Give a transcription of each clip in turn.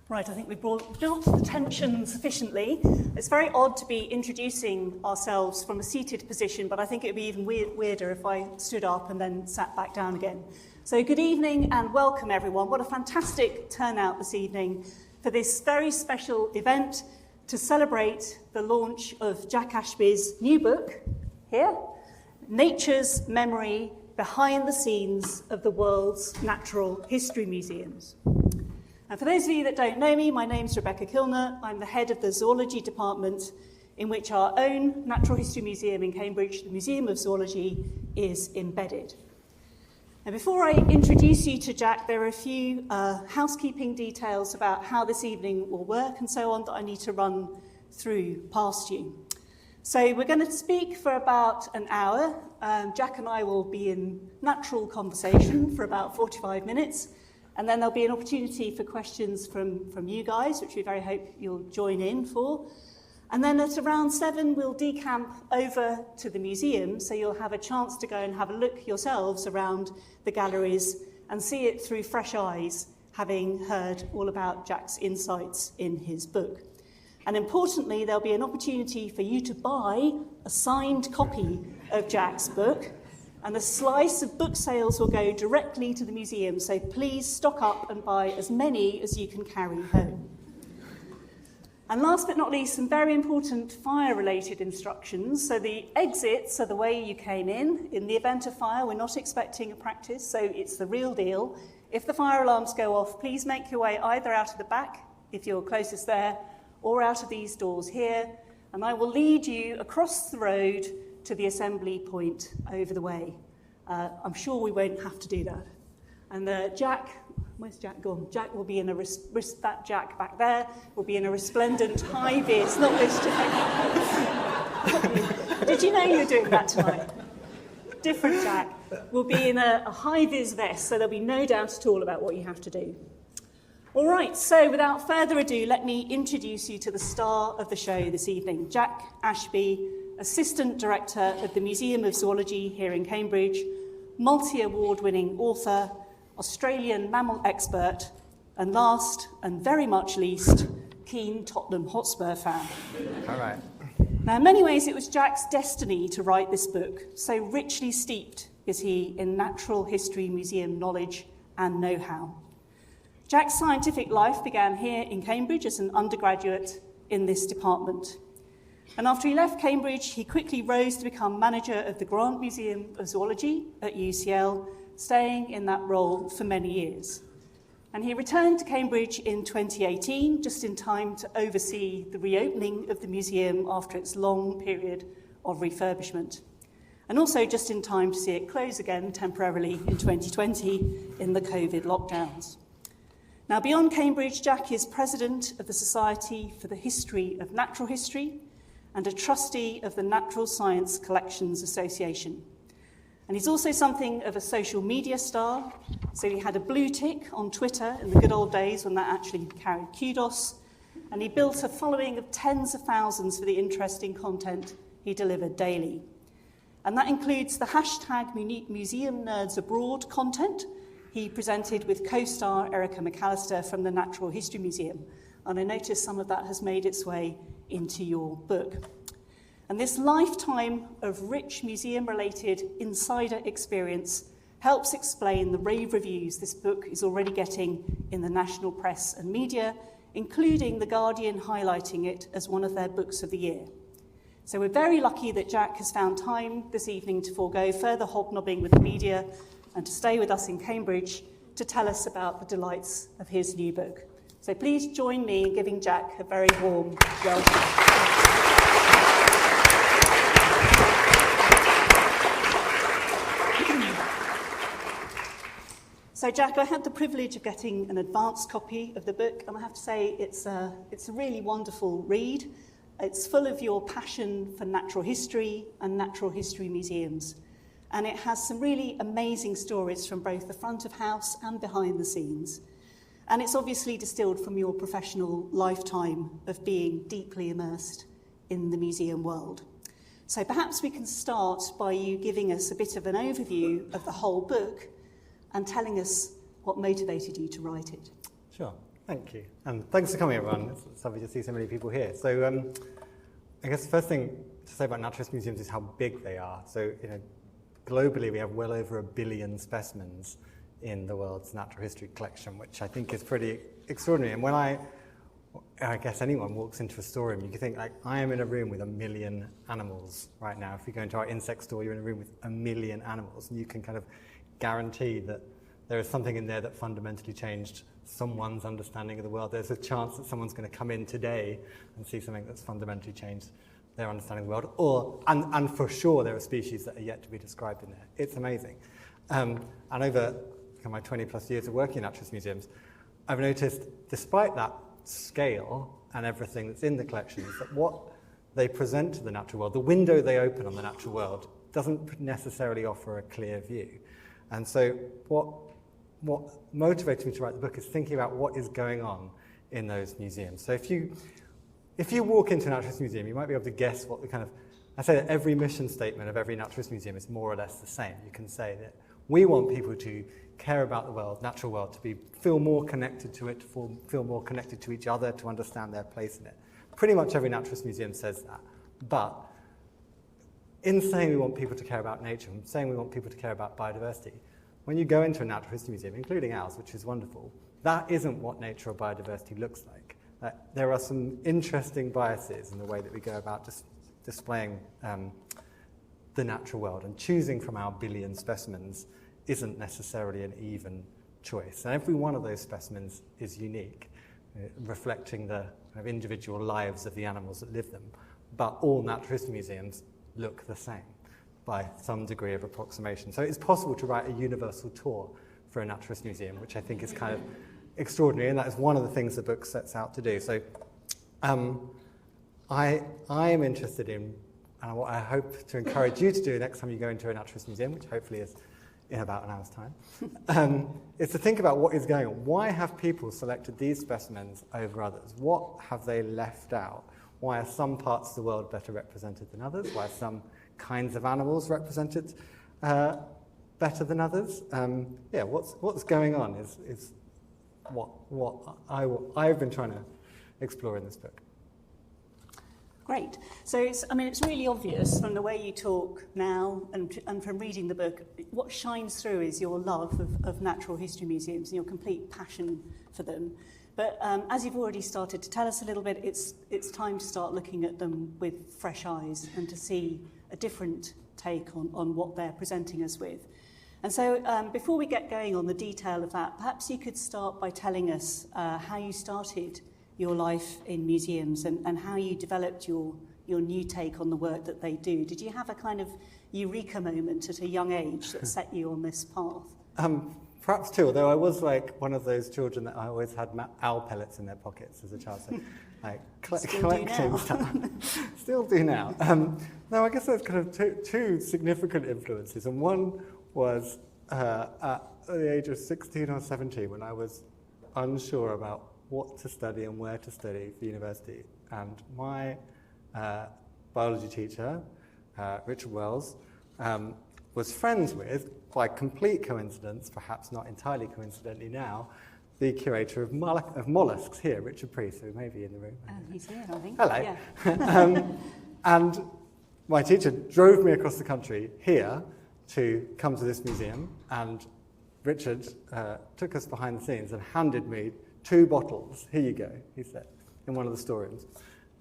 Right, I think we've built the tension sufficiently. It's very odd to be introducing ourselves from a seated position, but I think it would be even weirder if I stood up and then sat back down again. So good evening and welcome everyone. What a fantastic turnout this evening for this very special event to celebrate the launch of Jack Ashby's new book, here, Nature's Memory, Behind the Scenes of the World's Natural History Museums. And for those of you that don't know me, my name's Rebecca Kilner. I'm the head of the Zoology Department, in which our own Natural History Museum in Cambridge, the Museum of Zoology, is embedded. And before I introduce you to Jack, there are a few housekeeping details about how this evening will work and so on that I need to run through past you. So we're going to speak for about an hour. Jack and I will be in natural conversation for about 45 minutes. And then there'll be an opportunity for questions from you guys, which we very hope you'll join in for. And then at around 7, we'll decamp over to the museum, so you'll have a chance to go and have a look yourselves around the galleries and see it through fresh eyes, having heard all about Jack's insights in his book. And importantly, there'll be an opportunity for you to buy a signed copy of Jack's book, and a slice of book sales will go directly to the museum, so please stock up and buy as many as you can carry home. And last but not least, some very important fire-related instructions. So the exits are the way you came in. In the event of fire, we're not expecting a practice, so it's the real deal. If the fire alarms go off, please make your way either out of the back, if you're closest there, or out of these doors here, and I will lead you across the road to the assembly point over the way. I'm sure we won't have to do that. And Jack, where's Jack gone? Jack will be in that Jack back there will be in a resplendent high-vis, not this Jack. Did you know you were doing that tonight? Different Jack will be in a high-vis vest, so there'll be no doubt at all about what you have to do. All right, so without further ado, let me introduce you to the star of the show this evening, Jack Ashby, Assistant Director of the Museum of Zoology here in Cambridge, multi-award-winning author, Australian mammal expert, and last and very much least, keen Tottenham Hotspur fan. All right. Now, in many ways, it was Jack's destiny to write this book, so richly steeped is he in natural history museum knowledge and know-how. Jack's scientific life began here in Cambridge as an undergraduate in this department. And after he left Cambridge, he quickly rose to become manager of the Grant Museum of Zoology at UCL, staying in that role for many years. And he returned to Cambridge in 2018, just in time to oversee the reopening of the museum after its long period of refurbishment. And also just in time to see it close again temporarily in 2020 in the COVID lockdowns. Now, beyond Cambridge, Jack is president of the Society for the History of Natural History and a trustee of the Natural Science Collections Association. And he's also something of a social media star. So he had a blue tick on Twitter in the good old days when that actually carried kudos. And he built a following of tens of thousands for the interesting content he delivered daily. And that includes the hashtag Museum Nerds Abroad content he presented with co-star Erica McAllister from the Natural History Museum. And I noticed some of that has made its way into your book. And this lifetime of rich museum-related insider experience helps explain the rave reviews this book is already getting in the national press and media, including The Guardian highlighting it as one of their books of the year. So we're very lucky that Jack has found time this evening to forego further hobnobbing with the media and to stay with us in Cambridge to tell us about the delights of his new book. So please join me in giving Jack a very warm welcome. So Jack, I had the privilege of getting an advanced copy of the book, and I have to say it's a really wonderful read. It's full of your passion for natural history and natural history museums. And it has some really amazing stories from both the front of house and behind the scenes. And it's obviously distilled from your professional lifetime of being deeply immersed in the museum world. So perhaps we can start by you giving us a bit of an overview of the whole book and telling us what motivated you to write it. Sure. Thank you. And thanks for coming, everyone. It's lovely to see so many people here. So I guess the first thing to say about naturalist museums is how big they are. So, globally, we have well over 1 billion specimens in the world's natural history collection, which I think is pretty extraordinary. And when I guess anyone walks into a storeroom, you can think, like, I am in a room with 1 million animals right now. If you go into our insect store, you're in a room with 1 million animals, and you can kind of guarantee that there is something in there that fundamentally changed someone's understanding of the world. There's a chance that someone's going to come in today and see something that's fundamentally changed their understanding of the world. And for sure, there are species that are yet to be described in there. It's amazing. And over my 20 plus years of working in naturalist museums, I've noticed, despite that scale and everything that's in the collections, that what they present to the natural world, the window they open on the natural world, doesn't necessarily offer a clear view. And so what motivated me to write the book is thinking about what is going on in those museums. So if you walk into a naturalist museum, you might be able to guess what the kind of, I say that every mission statement of every naturalist museum is more or less the same. You can say that we want people to care about the world, natural world, to feel more connected to it, to feel more connected to each other, to understand their place in it. Pretty much every naturalist museum says that. But in saying we want people to care about nature, and saying we want people to care about biodiversity, when you go into a natural history museum, including ours, which is wonderful, that isn't what nature or biodiversity looks like. There are some interesting biases in the way that we go about displaying the natural world, and choosing from our 1 billion specimens isn't necessarily an even choice. And every one of those specimens is unique, reflecting the kind of individual lives of the animals that live them. But all natural history museums look the same by some degree of approximation. So it's possible to write a universal tour for a naturalist museum, which I think is kind of extraordinary, and that is one of the things the book sets out to do. So I am interested in, and what I hope to encourage you to do next time you go into a naturalist museum, which hopefully is in about an hour's time, is to think about what is going on. Why have people selected these specimens over others? What have they left out? Why are some parts of the world better represented than others? Why are some kinds of animals represented better than others? What's going on is what I've been trying to explore in this book. Great. So it's really obvious from the way you talk now and from reading the book, what shines through is your love of natural history museums and your complete passion for them. But as you've already started to tell us a little bit, it's time to start looking at them with fresh eyes and to see a different take on what they're presenting us with. And so before we get going on the detail of that, perhaps you could start by telling us how you started your life in museums and how you developed your new take on the work that they do. Did you have a kind of eureka moment at a young age that set you on this path? Perhaps too, although I was like one of those children that I always had owl pellets in their pockets as a child, so like collecting stuff. Still do now. No, I guess there's kind of two significant influences, and one was at the age of 16 or 17 when I was unsure about what to study and where to study for university. And my biology teacher, Richard Wells, was friends with, by complete coincidence, perhaps not entirely coincidentally now, the curator of mollusks here, Richard Priest, who may be in the room. He's here, I think. Hello. Yeah. And my teacher drove me across the country here to come to this museum, and Richard took us behind the scenes and handed me 2 bottles. Here you go, he said, in one of the storerooms.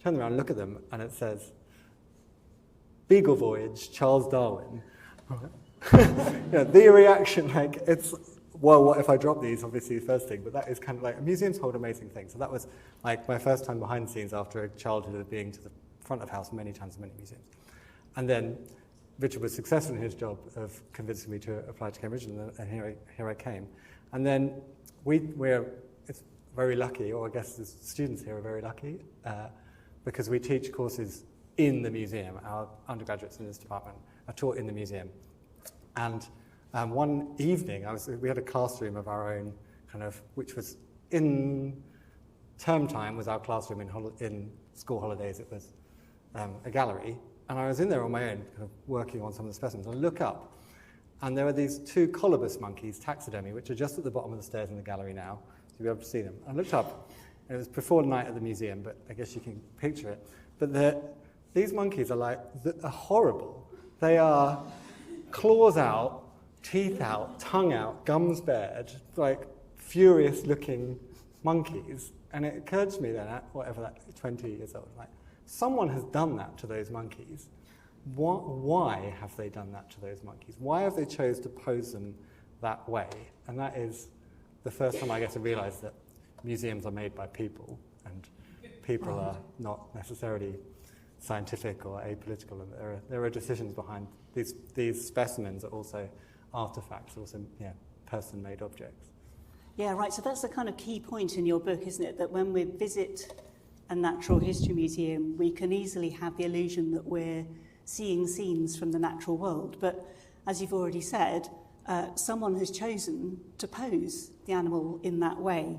Turn them around, look at them, and it says, Beagle Voyage, Charles Darwin. The reaction, like, it's, well, what if I drop these, obviously the first thing, but that is kind of like, museums hold amazing things. So that was like my first time behind the scenes after a childhood of being to the front of house many times in many museums. And then Richard was successful in his job of convincing me to apply to Cambridge, and here I came. And then we're very lucky, or I guess the students here are very lucky, because we teach courses in the museum. Our undergraduates in this department are taught in the museum. And one evening, we had a classroom of our own, kind of, which was in term time was our classroom, in school holidays it was a gallery. And I was in there on my own, kind of working on some of the specimens. I look up, and there are these 2 colobus monkeys, taxidermy, which are just at the bottom of the stairs in the gallery now. You'll be able to see them. I looked up, and it was before night at the museum, but I guess you can picture it. But these monkeys are horrible. They are claws out, teeth out, tongue out, gums bared, like furious-looking monkeys. And it occurred to me then, at whatever that 20 years old, like, someone has done that to those monkeys. Why have they done that to those monkeys? Why have they chose to pose them that way? And that is the first time I guess I realised that museums are made by people, and people are not necessarily scientific or apolitical, and there are decisions behind these specimens are also artifacts, also person-made objects. Yeah, right. So that's the kind of key point in your book, isn't it? That when we visit a natural history museum, we can easily have the illusion that we're seeing scenes from the natural world. But as you've already said, someone has chosen to pose the animal in that way.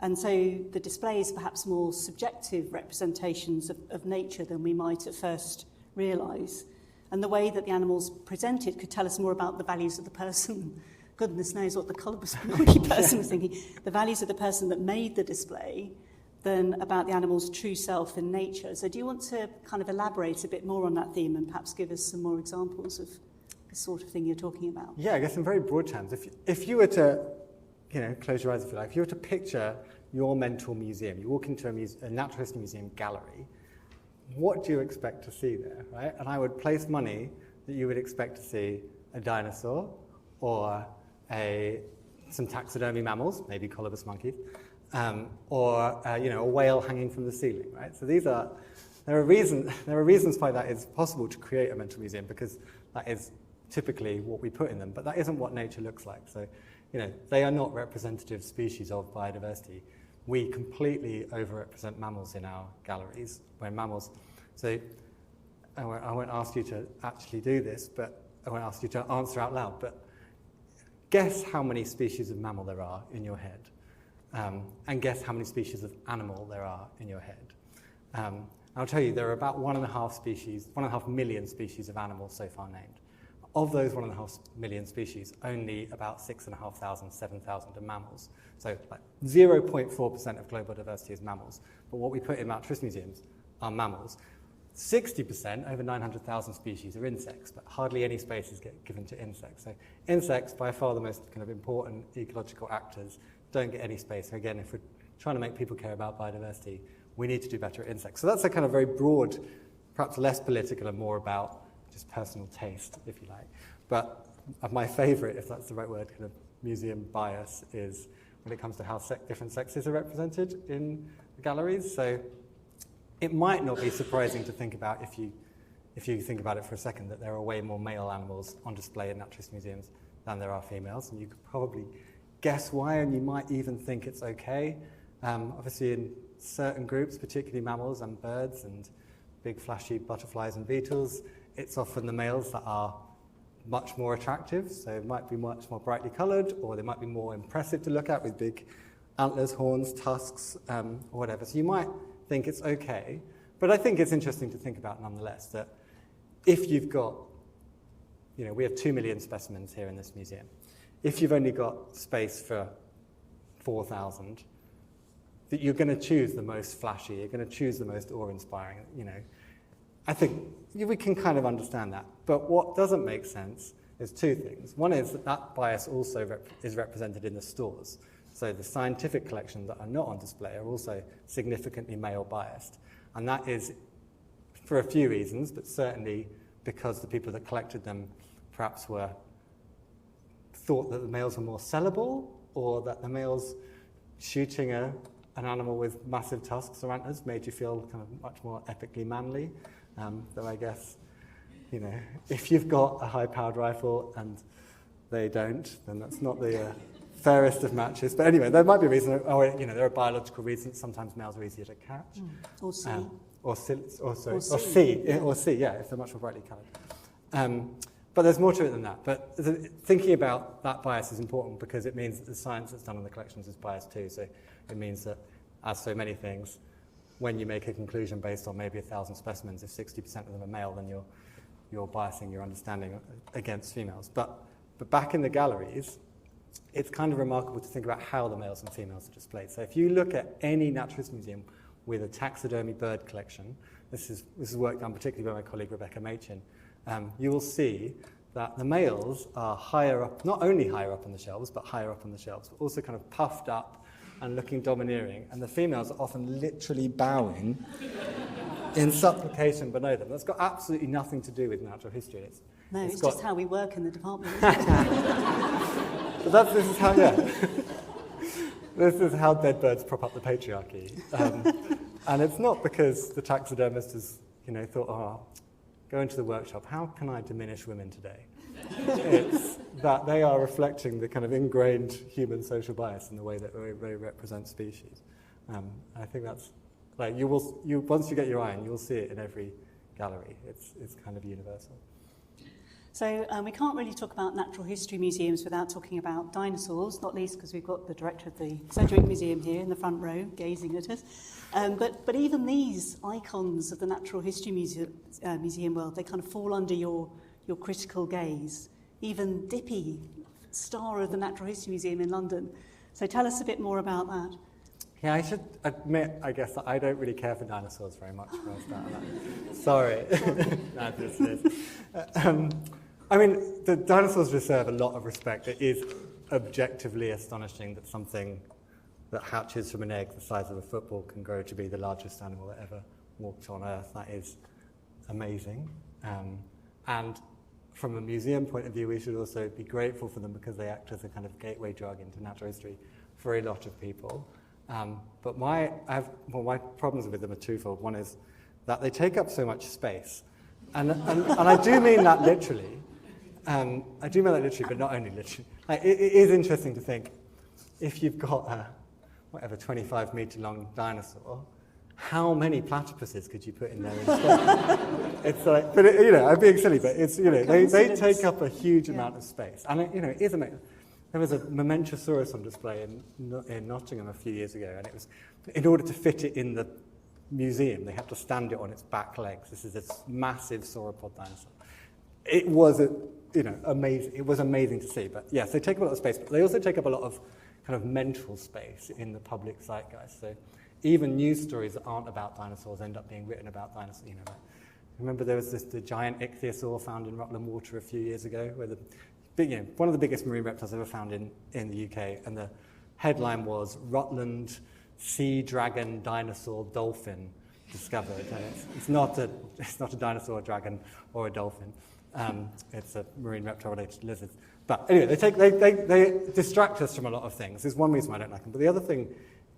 And so the display is perhaps more subjective representations of nature than we might at first realise. And the way that the animal's presented could tell us more about the values of the person. Goodness knows what the colourless monkey person was thinking. The values of the person that made the display than about the animal's true self in nature. So do you want to kind of elaborate a bit more on that theme and perhaps give us some more examples of the sort of thing you're talking about? Yeah, I guess in very broad terms. If you were to, close your eyes if you like, if you were to picture your mental museum, you walk into a natural history museum gallery, what do you expect to see there, right? And I would place money that you would expect to see a dinosaur or some taxidermy mammals, maybe colobus monkeys, or a whale hanging from the ceiling, right? So there are reasons why that is possible to create a mental museum, because that is typically what we put in them, but that isn't what nature looks like. So, they are not representative species of biodiversity. We completely overrepresent mammals in our galleries, when mammals. So I won't ask you to actually do this, but I won't ask you to answer out loud, but guess how many species of mammal there are in your head, and guess how many species of animal there are in your head. I'll tell you, there are about 1.5 million species of animals so far named. Of those 1.5 million species, only about 6,500, 7,000 are mammals. So like 0.4% of global diversity is mammals. But what we put in natural history museums are mammals. 60%, over 900,000 species, are insects, but hardly any spaces get given to insects. So insects, by far the most kind of important ecological actors, don't get any space. So again, if we're trying to make people care about biodiversity, we need to do better at insects. So that's a kind of very broad, perhaps less political and more about just personal taste, if you like. But my favourite, if that's the right word, kind of museum bias is when it comes to how different sexes are represented in the galleries. So it might not be surprising to think about, if you think about it for a second, that there are way more male animals on display in natural history museums than there are females, and you could probably guess why, and you might even think it's okay. Obviously in certain groups, particularly mammals and birds and big flashy butterflies and beetles, it's often the males that are much more attractive, so it might be much more brightly coloured, or they might be more impressive to look at with big antlers, horns, tusks, or whatever. So you might think it's okay, but I think it's interesting to think about nonetheless that if you've got, we have 2 million specimens here in this museum. If you've only got space for 4,000, that you're going to choose the most flashy, you're going to choose the most awe-inspiring, I think we can kind of understand that. But what doesn't make sense is two things. One is that bias also is represented in the stores. So the scientific collections that are not on display are also significantly male biased. And that is for a few reasons, but certainly because the people that collected them perhaps thought that the males were more sellable, or that the males shooting an animal with massive tusks or antlers made you feel kind of much more epically manly. Though I guess, if you've got a high-powered rifle and they don't, then that's not the fairest of matches. But anyway, there might be a reason, or there are biological reasons. Sometimes males are easier to catch. Or see. Or see, yeah, if they're much more brightly coloured. But there's more to it than that. But thinking about that bias is important, because it means that the science that's done on the collections is biased too. So it means that, as so many things, when you make a conclusion based on maybe 1,000 specimens, if 60% of them are male, then you're biasing your understanding against females. But back in the galleries, it's kind of remarkable to think about how the males and females are displayed. So if you look at any naturalist museum with a taxidermy bird collection, this is work done particularly by my colleague Rebecca Machin, you will see that the males are higher up, not only higher up on the shelves, but higher up on the shelves, but also kind of puffed up and looking domineering, and the females are often literally bowing in supplication below them. That's got absolutely nothing to do with natural history. It's just how we work in the department. But this is how, this is how dead birds prop up the patriarchy. And it's not because the taxidermist has, thought, go into the workshop, how can I diminish women today? It's that they are reflecting the kind of ingrained human social bias in the way that they represent species. I think that's, like, once you get your eye on, you'll see it in every gallery. It's kind of universal. So we can't really talk about natural history museums without talking about dinosaurs, not least because we've got the director of the Sedgwick Museum here in the front row gazing at us. But even these icons of the natural history museum world, they kind of fall under your critical gaze. Even Dippy, star of the Natural History Museum in London. So tell us a bit more about that. Yeah, I should admit, I guess, that I don't really care for dinosaurs very much. Sorry. No, this is. I mean, the dinosaurs deserve a lot of respect. It is objectively astonishing that something that hatches from an egg the size of a football can grow to be the largest animal that ever walked on Earth. That is amazing. And from a museum point of view, we should also be grateful for them because they act as a kind of gateway drug into natural history for a lot of people. But my problems with them are twofold. One is that they take up so much space. And I do mean that literally. But not only literally. Like, it is interesting to think, if you've got a, 25-meter long dinosaur, how many platypuses could you put in there instead? It's like, but I'm being silly, but it's, they take up a huge amount of space. And it is amazing. There was a Momentosaurus on display in Nottingham a few years ago, and it was, in order to fit it in the museum, they had to stand it on its back legs. This is this massive sauropod dinosaur. It was, amazing. It was amazing to see. But yes, they take up a lot of space, but they also take up a lot of kind of mental space in the public zeitgeist. So even news stories that aren't about dinosaurs end up being written about dinosaurs. Remember there was the giant ichthyosaur found in Rutland Water a few years ago, where one of the biggest marine reptiles ever found in the UK, and the headline was Rutland Sea Dragon Dinosaur Dolphin discovered. And it's not a dinosaur, a dragon, or a dolphin. It's a marine reptile related to lizards. But anyway, they distract us from a lot of things. There's one reason why I don't like them. But the other thing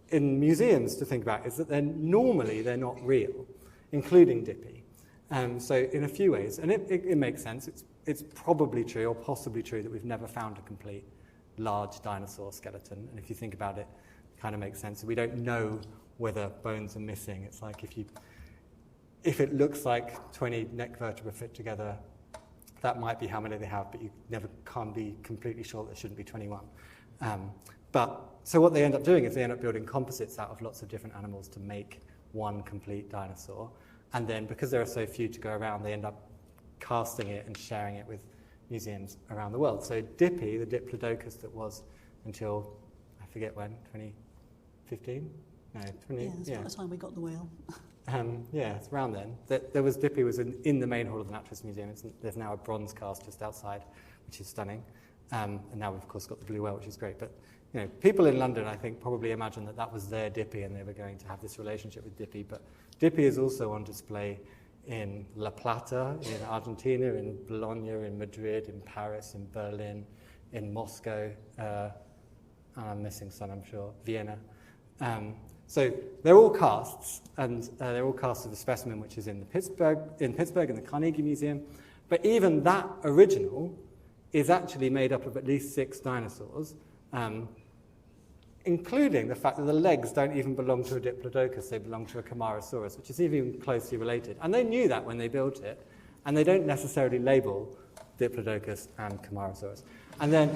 in museums to think about is that they're not real, including Dippy. So in a few ways, and it makes sense, it's probably true or possibly true that we've never found a complete large dinosaur skeleton. And if you think about it, it kind of makes sense. We don't know whether bones are missing. It's like if it looks like 20 neck vertebrae fit together, that might be how many they have, but you never can't be completely sure there shouldn't be 21. So what they end up doing is they end up building composites out of lots of different animals to make one complete dinosaur. And then because there are so few to go around, they end up casting it and sharing it with museums around the world. So Dippy, the Diplodocus that was until, I forget when, 2015? No, 20, yeah, that's about the time we got the whale. It's around then. Dippy was in the main hall of the Naturalist Museum. There's now a bronze cast just outside, which is stunning. And now we've, of course, got the blue whale, which is great. But people in London, I think, probably imagined that was their Dippy and they were going to have this relationship with Dippy. But Dippy is also on display in La Plata, in Argentina, in Bologna, in Madrid, in Paris, in Berlin, in Moscow, and I'm missing some, I'm sure, Vienna. So they're all casts, and they're all casts of the specimen which is in Pittsburgh, in the Carnegie Museum. But even that original is actually made up of at least 6 dinosaurs, including the fact that the legs don't even belong to a Diplodocus, they belong to a Camarasaurus, which is even closely related. And they knew that when they built it, and they don't necessarily label Diplodocus and Camarasaurus. And then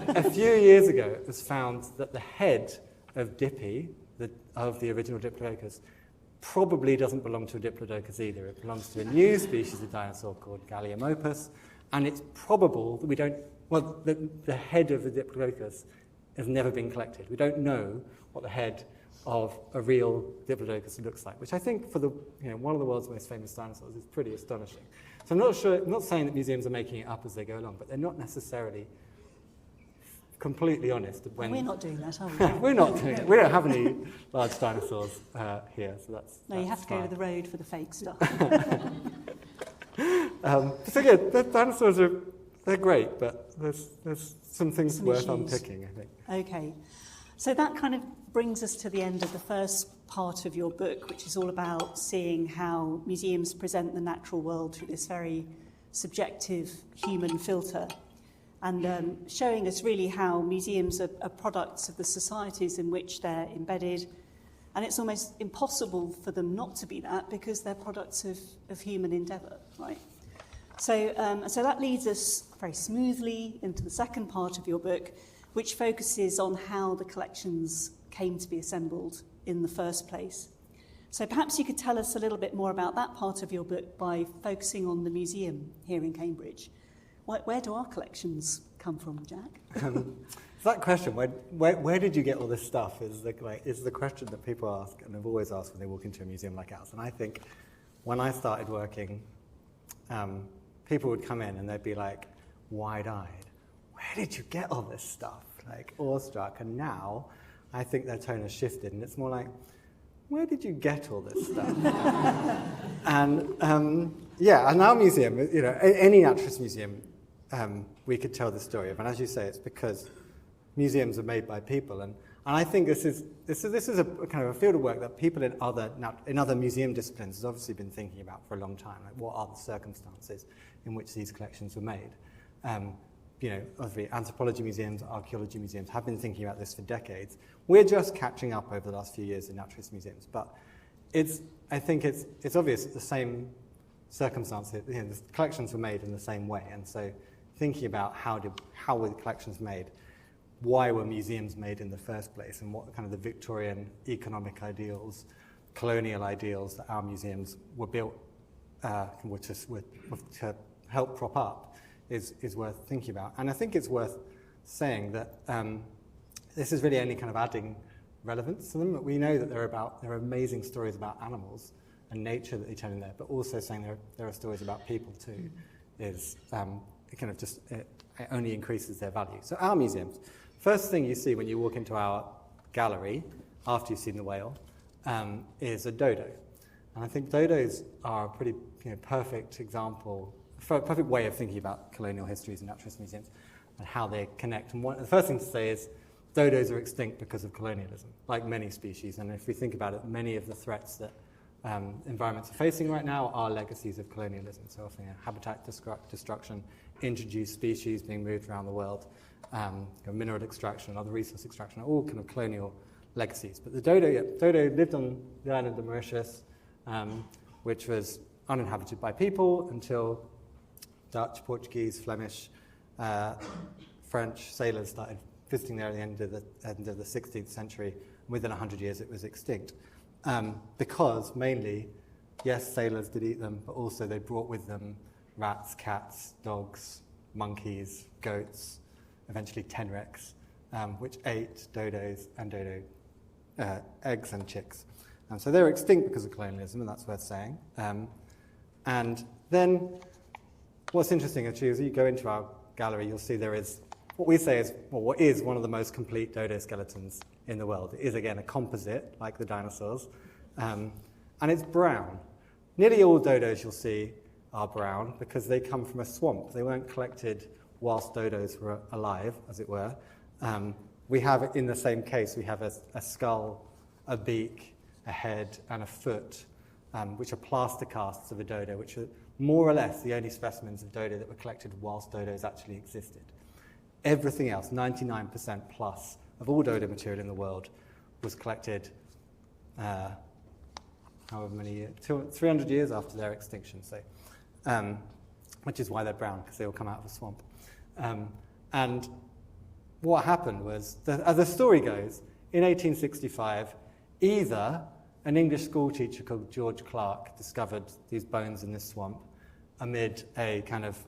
a few years ago, it was found that the head of Dippy, of the original Diplodocus, probably doesn't belong to a Diplodocus either. It belongs to a new species of dinosaur called Gallimiopus, and it's probable that we don't well, the head of the Diplodocus has never been collected. We don't know what the head of a real Diplodocus looks like, which I think for one of the world's most famous dinosaurs is pretty astonishing. So I'm not saying that museums are making it up as they go along, but they're not necessarily completely honest. We're not doing that, are we? We're not doing it. We don't have any large dinosaurs here, so that's you have to fine. go to the road for the fake stuff. So yeah, the dinosaurs they're great, but there's some things worth issues. unpicking, I think. Okay. So that kind of brings us to the end of the first part of your book, which is all about seeing how museums present the natural world through this very subjective human filter, and showing us really how museums are products of the societies in which they're embedded. And it's almost impossible for them not to be that because they're products of human endeavour, right? So that leads us very smoothly into the second part of your book, which focuses on how the collections came to be assembled in the first place. So perhaps you could tell us a little bit more about that part of your book by focusing on the museum here in Cambridge. Where do our collections come from, Jack? That question, where did you get all this stuff, is the question that people ask, and have always asked when they walk into a museum like ours. And I think when I started working, people would come in and they'd be like wide-eyed, where did you get all this stuff? Like awestruck. And now I think their tone has shifted and it's more like, where did you get all this stuff? And and our museum, any naturalist museum, we could tell the story of. And as you say, it's because museums are made by people. And I think this is a kind of a field of work that people in other museum disciplines has obviously been thinking about for a long time. Like, what are the circumstances in which these collections were made? Obviously anthropology museums, archaeology museums have been thinking about this for decades. We're just catching up over the last few years in naturalist museums, but I think it's obvious that the same circumstances, the collections were made in the same way, and so thinking about how were the collections made, why were museums made in the first place, and what kind of the Victorian economic ideals, colonial ideals that our museums were built to help prop up is worth thinking about. And I think it's worth saying that this is really only kind of adding relevance to them. We know that there are amazing stories about animals and nature that they tell in there, but also saying there are stories about people too is it only increases their value. So our museums, first thing you see when you walk into our gallery after you've seen the whale is a dodo. And I think dodos are a pretty perfect example, a perfect way of thinking about colonial histories and naturalist museums and how they connect. And the first thing to say is dodos are extinct because of colonialism, like many species. And if we think about it, many of the threats that environments are facing right now are legacies of colonialism. So often habitat destruction, introduced species being moved around the world, mineral extraction, other resource extraction, are all kind of colonial legacies. But the dodo lived on the island of Mauritius, which was uninhabited by people until Dutch, Portuguese, Flemish, French sailors started visiting there at the end of the 16th century. Within 100 years, it was extinct. Because mainly, yes, sailors did eat them, but also they brought with them rats, cats, dogs, monkeys, goats, eventually tenrecs, which ate dodos and dodo eggs and chicks. So they were extinct because of colonialism, and that's worth saying. And then what's interesting, actually, as you go into our gallery, you'll see there is what is one of the most complete dodo skeletons in the world. It is, again, a composite, like the dinosaurs, and it's brown. Nearly all dodos you'll see are brown because they come from a swamp. They weren't collected whilst dodos were alive, as it were. We have, in the same case, we have a skull, a beak, a head, and a foot, which are plaster casts of a dodo, which are more or less the only specimens of dodo that were collected whilst dodos actually existed. Everything else, 99% plus of all dodo material in the world, was collected however many years, 300 years after their extinction, so, which is why they're brown, because they all come out of a swamp. And what happened was, as the story goes, in 1865, either an English school teacher called George Clark discovered these bones in this swamp amid a kind of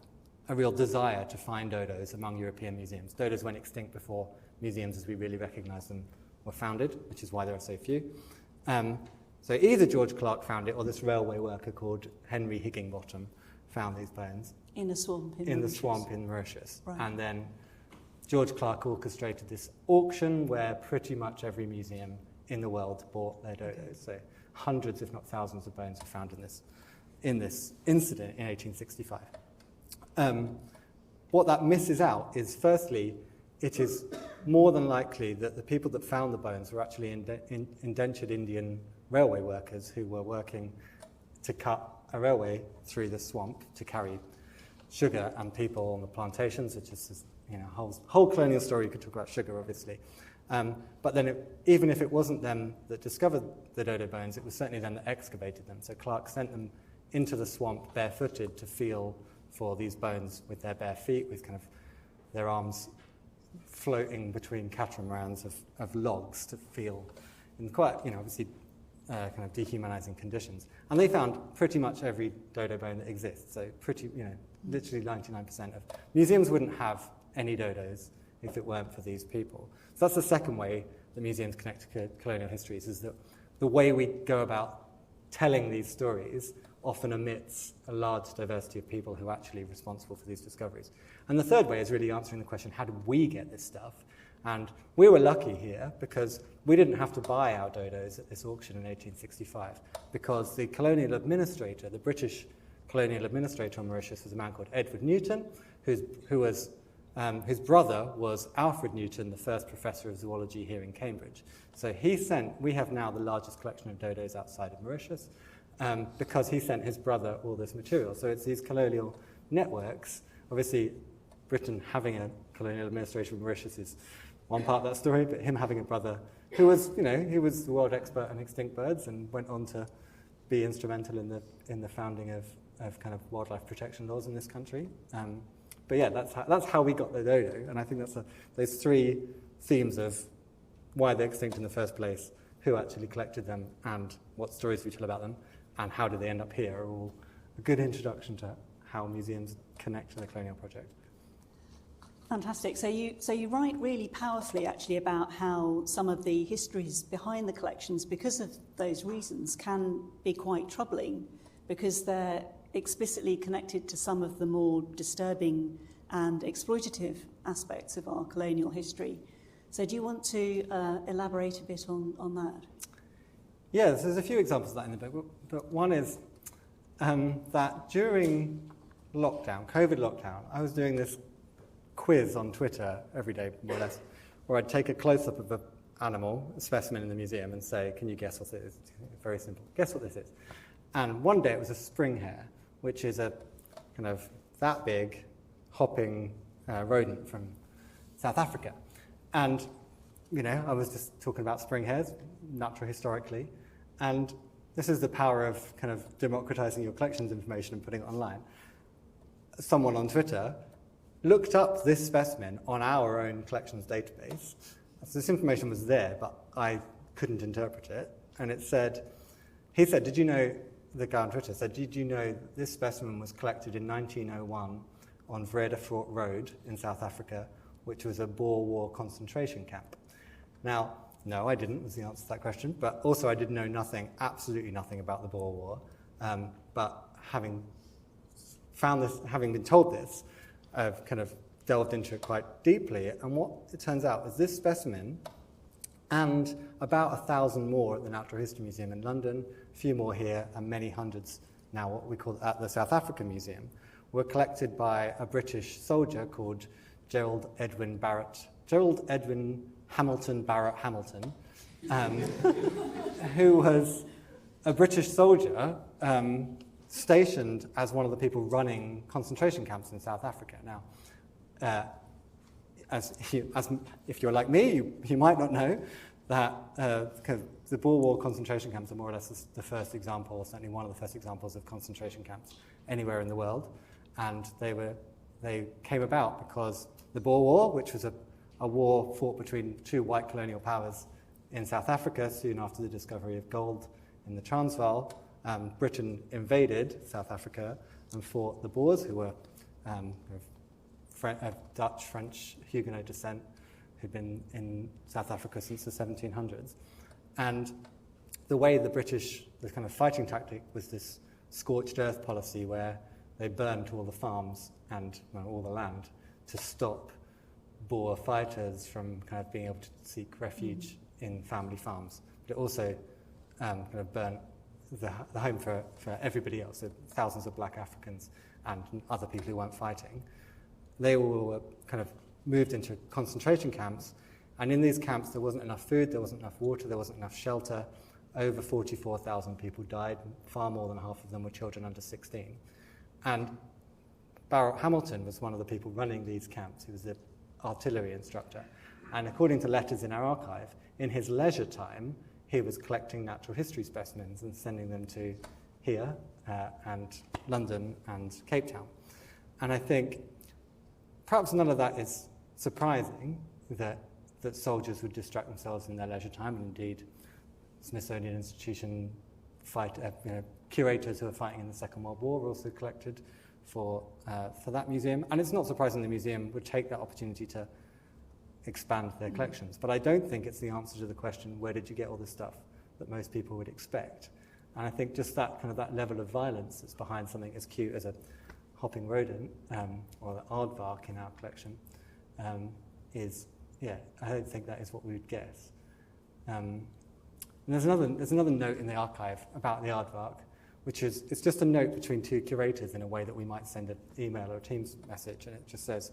a real desire to find dodos among European museums. Dodos went extinct before museums as we really recognize them were founded, which is why there are so few. So either George Clark found it or this railway worker called Henry Higginbottom found these bones. In a swamp in the Mauritius. swamp in Mauritius. Right. And then George Clark orchestrated this auction where pretty much every museum in the world bought their dodos. So hundreds, if not thousands, of bones were found in this incident in 1865. What that misses out is, firstly, it is more than likely that the people that found the bones were actually indentured Indian railway workers who were working to cut a railway through the swamp to carry sugar and people on the plantations, which is whole colonial story. You could talk about sugar, obviously. But then even if it wasn't them that discovered the dodo bones, it was certainly them that excavated them. So Clark sent them into the swamp barefooted to feel for these bones with their bare feet, with kind of their arms floating between catamarans of logs to feel in quite, obviously kind of dehumanizing conditions. And they found pretty much every dodo bone that exists. So literally 99% of museums wouldn't have any dodos if it weren't for these people. So that's the second way that museums connect to colonial histories, is that the way we go about telling these stories often omits a large diversity of people who are actually responsible for these discoveries. And the third way is really answering the question, how did we get this stuff? And we were lucky here because we didn't have to buy our dodos at this auction in 1865, because the colonial administrator, the British colonial administrator on Mauritius, was a man called Edward Newton, whose brother was Alfred Newton, the first professor of zoology here in Cambridge. So we have now the largest collection of dodos outside of Mauritius, because he sent his brother all this material. So it's these colonial networks. Obviously, Britain having a colonial administration of Mauritius is one part of that story, but him having a brother who was, he was the world expert on extinct birds and went on to be instrumental in the founding of kind of wildlife protection laws in this country. But yeah, that's how we got the dodo, and I think that's those three themes of why they're extinct in the first place, who actually collected them, and what stories we tell about them, and how did they end up here, are all a good introduction to how museums connect to the colonial project. Fantastic. So you write really powerfully, actually, about how some of the histories behind the collections, because of those reasons, can be quite troubling, because they're explicitly connected to some of the more disturbing and exploitative aspects of our colonial history. So do you want to elaborate a bit on that? Yes, there's a few examples of that in the book, but one is that during lockdown, COVID lockdown, I was doing this quiz on Twitter every day, more or less, where I'd take a close-up of an animal, a specimen in the museum, and say, can you guess what it is? Very simple. Guess what this is? And one day it was a spring hare, which is a kind of that big, hopping rodent from South Africa. And, I was just talking about spring hares, natural historically, and this is the power of kind of democratizing your collections information and putting it online. Someone on Twitter looked up this specimen on our own collections database. So this information was there, but I couldn't interpret it. And he said, did you know, the guy on Twitter said, did you know this specimen was collected in 1901 on Vredefort Road in South Africa, which was a Boer War concentration camp? Now, no, I didn't, was the answer to that question, but also I did know absolutely nothing about the Boer War. But having been told this, I've kind of delved into it quite deeply, and what it turns out is this specimen and about 1,000 more at the Natural History Museum in London, a few more here, and many hundreds now what we call at the South African Museum, were collected by a British soldier called Gerald Edwin Hamilton Barrett Hamilton, who was a British soldier stationed as one of the people running concentration camps in South Africa. Now, if you're like me, you might not know that the Boer War concentration camps are more or less the first example, or certainly one of the first examples of concentration camps anywhere in the world. And they came about because the Boer War, which was a war fought between two white colonial powers in South Africa soon after the discovery of gold in the Transvaal, Britain invaded South Africa and fought the Boers, who were of Dutch, French, Huguenot descent who'd been in South Africa since the 1700s. And the way the kind of fighting tactic was this scorched earth policy where they burned all the farms and all the land to stop Boer fighters from kind of being able to seek refuge in family farms. But it also kind of burnt the home for everybody else, so thousands of black Africans and other people who weren't fighting. They all were kind of moved into concentration camps, and in these camps there wasn't enough food, there wasn't enough water, there wasn't enough shelter. Over 44,000 people died, far more than half of them were children under 16. And Barrett Hamilton was one of the people running these camps. He was the artillery instructor. And according to letters in our archive, in his leisure time, he was collecting natural history specimens and sending them to here and London and Cape Town. And I think perhaps none of that is surprising, that soldiers would distract themselves in their leisure time, and indeed Smithsonian Institution curators who were fighting in the Second World War were also collected for that museum. And it's not surprising the museum would take that opportunity to expand their collections. But I don't think it's the answer to the question, where did you get all this stuff, that most people would expect. And I think just that level of violence that's behind something as cute as a hopping rodent or the aardvark in our collection I don't think that is what we would guess. And there's another note in the archive about the aardvark, which is, it's just a note between two curators in a way that we might send an email or a Teams message, and it just says,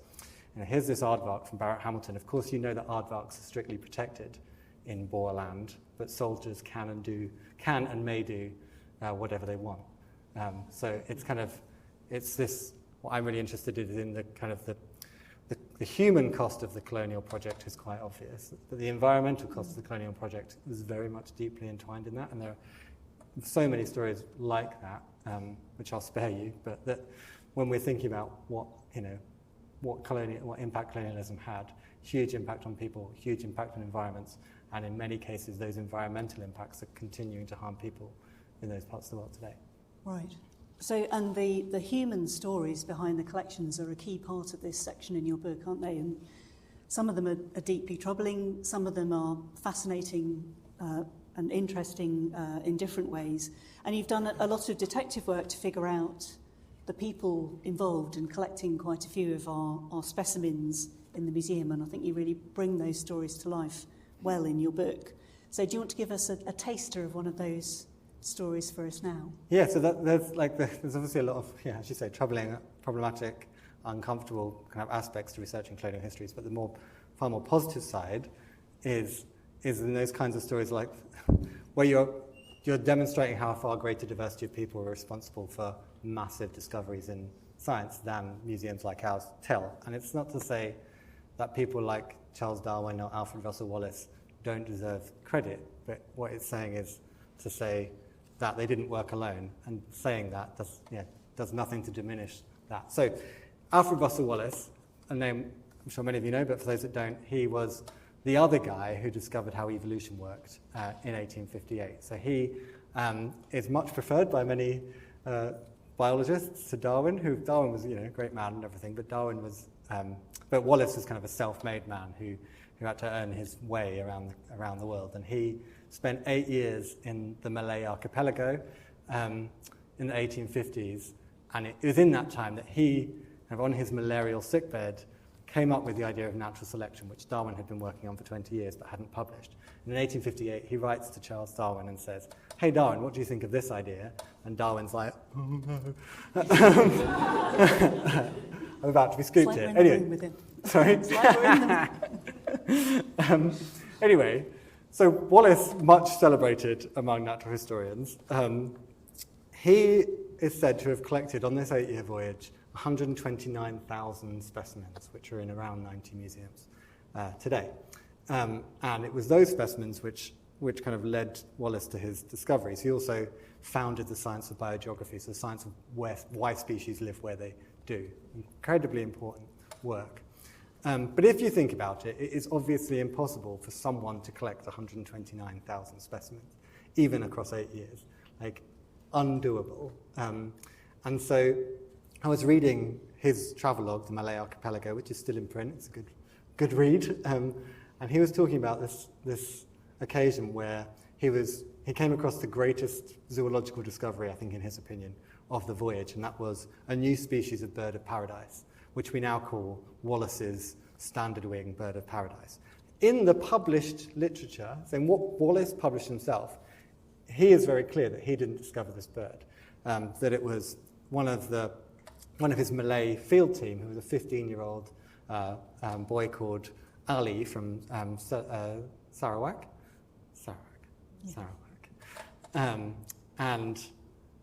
here's this aardvark from Barrett Hamilton. Of course, you know that aardvarks are strictly protected in Boer land, but soldiers can and may do whatever they want. So it's this. What I'm really interested in the kind of the human cost of the colonial project is quite obvious, but the environmental cost of the colonial project is very much deeply entwined in that, and there are so many stories like that, which I'll spare you, but that when we're thinking about what impact colonialism had, huge impact on people, huge impact on environments, and in many cases those environmental impacts are continuing to harm people in those parts of the world today. Right. So, and the human stories behind the collections are a key part of this section in your book, aren't they? And some of them are deeply troubling, some of them are fascinating and interesting in different ways. And you've done a lot of detective work to figure out the people involved in collecting quite a few of our specimens in the museum, and I think you really bring those stories to life well in your book. So do you want to give us a taster of one of those stories for us now? Yeah, so there's obviously a lot of, as you say, troubling, problematic, uncomfortable kind of aspects to researching colonial histories, but the far more positive side is in those kinds of stories like where you're demonstrating how far greater diversity of people are responsible for massive discoveries in science than museums like ours tell. And it's not to say that people like Charles Darwin or Alfred Russel Wallace don't deserve credit, but what it's saying is to say that they didn't work alone, and saying that does nothing to diminish that. So Alfred Russel Wallace, a name I'm sure many of you know, but for those that don't, he was the other guy who discovered how evolution worked in 1858. So he is much preferred by many biologists to Darwin, Darwin was a great man and everything, but but Wallace was kind of a self-made man who had to earn his way around the world, and he spent 8 years in the Malay archipelago in the 1850s, and it was in that time that he, on his malarial sickbed, came up with the idea of natural selection, which Darwin had been working on for 20 years but hadn't published. And in 1858, he writes to Charles Darwin and says, "Hey, Darwin, what do you think of this idea?" And Darwin's like, "Oh, no." I'm about to be scooped here. Anyway, sorry. Anyway, so Wallace, much celebrated among natural historians, he is said to have collected on this 8-year voyage 129,000 specimens, which are in around 90 museums today. And it was those specimens which kind of led Wallace to his discoveries. He also founded the science of biogeography, so the science of why species live where they do. Incredibly important work. But if you think about it, it is obviously impossible for someone to collect 129,000 specimens, even across 8 years. Like, undoable. And so I was reading his travelogue, The Malay Archipelago, which is still in print. It's a good read. And he was talking about this occasion where he came across the greatest zoological discovery, I think, in his opinion, of the voyage, and that was a new species of bird of paradise, which we now call Wallace's standard wing bird of paradise. In the published literature, so in what Wallace published himself, he is very clear that he didn't discover this bird, that it was one of his Malay field team, who was a 15-year-old boy called Ali from Sarawak.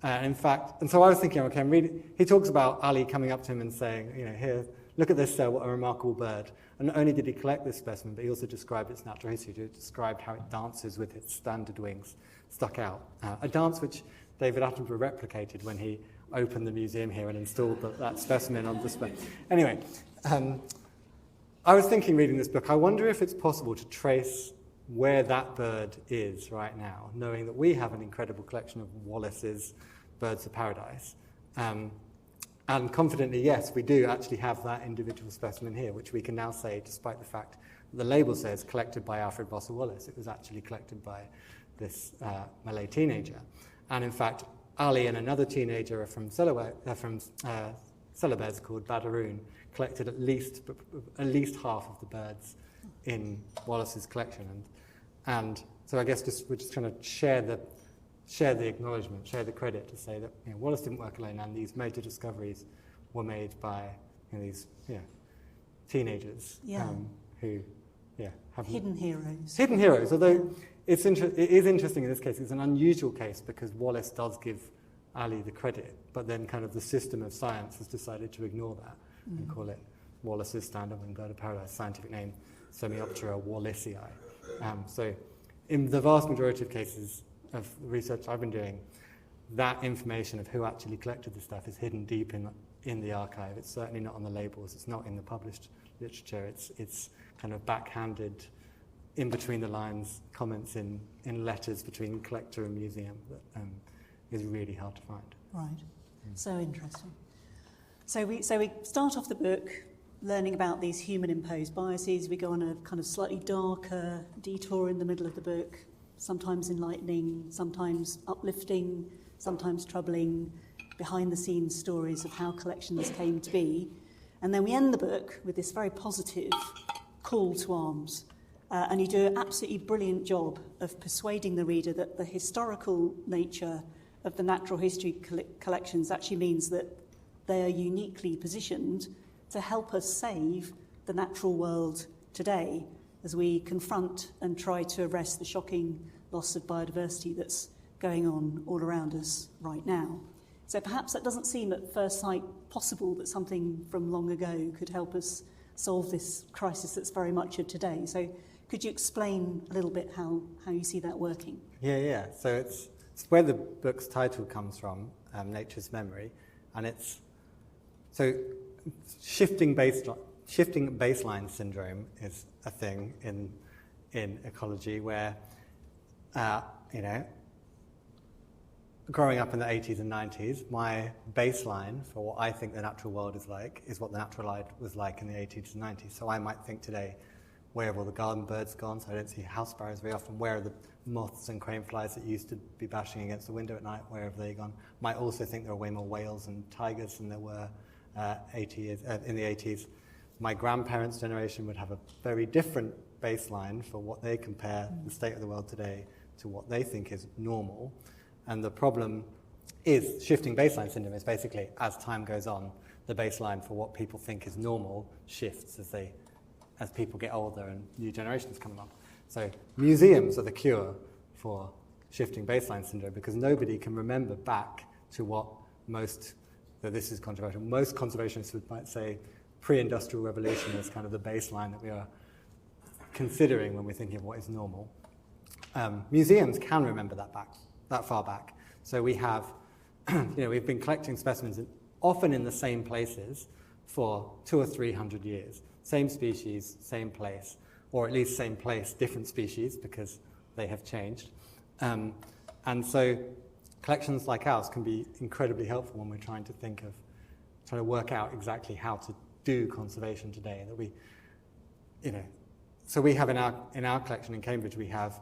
In fact, and so I was thinking, okay, I'm reading. He talks about Ali coming up to him and saying, here, look at this, what a remarkable bird. And not only did he collect this specimen, but he also described its natural history. He described how it dances with its standard wings stuck out. A dance which David Attenborough replicated when he opened the museum here and installed that specimen on display. Anyway, I was thinking, reading this book, I wonder if it's possible to trace where that bird is right now, knowing that we have an incredible collection of Wallace's birds of paradise. And confidently, yes, we do actually have that individual specimen here, which we can now say, despite the fact that the label says collected by Alfred Russel Wallace, it was actually collected by this Malay teenager. And in fact, Ali and another teenager from Celebes called Badaroon collected at least half of the birds in Wallace's collection. And so I guess we're just trying to share the acknowledgement, share the credit to say that Wallace didn't work alone, and these major discoveries were made by these teenagers who have hidden heroes. Hidden heroes, although it is interesting in this case. It's an unusual case because Wallace does give Ali the credit, but then kind of the system of science has decided to ignore that and call it Wallace's standard wing bird of paradise, scientific name Semioptera wallacei. So in the vast majority of cases of research I've been doing, that information of who actually collected the stuff is hidden deep in the archive. It's certainly not on the labels. It's not in the published literature. It's kind of backhanded, in between the lines, comments in letters between collector and museum that is really hard to find. Right. So interesting. So we start off the book learning about these human-imposed biases. We go on a kind of slightly darker detour in the middle of the book, sometimes enlightening, sometimes uplifting, sometimes troubling, behind-the-scenes stories of how collections came to be. And then we end the book with this very positive call to arms. And you do an absolutely brilliant job of persuading the reader that the historical nature of the natural history collections actually means that they are uniquely positioned to help us save the natural world today as we confront and try to arrest the shocking loss of biodiversity that's going on all around us right now. So perhaps that doesn't seem at first sight possible that something from long ago could help us solve this crisis that's very much of today. So could you explain a little bit how you see that working? Yeah. So it's where the book's title comes from, Nature's Memory, and it's so shifting baseline syndrome is a thing in ecology where growing up in the 80s and 90s, my baseline for what I think the natural world is like is what the natural world was like in the 80s and 90s. So I might think today, where have all the garden birds gone? So I don't see house sparrows very often. Where are the moths and crane flies that used to be bashing against the window at night? Where have they gone? Might also think there are way more whales and tigers than there were in the 80s. My grandparents' generation would have a very different baseline for what they compare the state of the world today to what they think is normal. And the problem is shifting baseline syndrome is basically, as time goes on, the baseline for what people think is normal shifts as people get older and new generations come along. So museums are the cure for shifting baseline syndrome because nobody can remember back to what this is controversial, most conservationists might say pre-industrial revolution is kind of the baseline that we are considering when we're thinking of what is normal. Museums can remember that far back. So we have, we've been collecting specimens often in the same places for 200 or 300 years. Same species, same place, or at least same place, different species because they have changed. And so collections like ours can be incredibly helpful when we're trying to think of trying to work out exactly how to do conservation today. That we, so we have in our collection in Cambridge, we have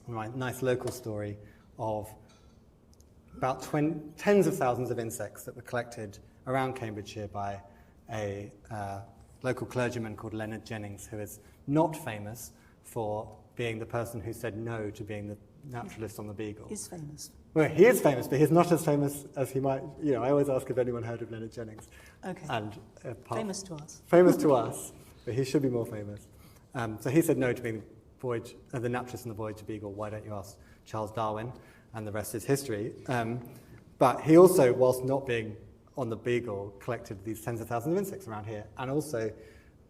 a nice local story of about tens of thousands of insects that were collected around Cambridgeshire by a local clergyman called Leonard Jennings, who is not famous for being the person who said no to being the naturalist on the Beagle. He's famous. Well, he is famous, but he's not as famous as he might. I always ask if anyone heard of Leonard Jennings. Okay. And famous to us. Famous to us, but he should be more famous. So he said no to being the naturalist on the Voyage of Beagle. Why don't you ask Charles Darwin? And the rest is history. But he also, whilst not being on the Beagle, collected these tens of thousands of insects around here, and also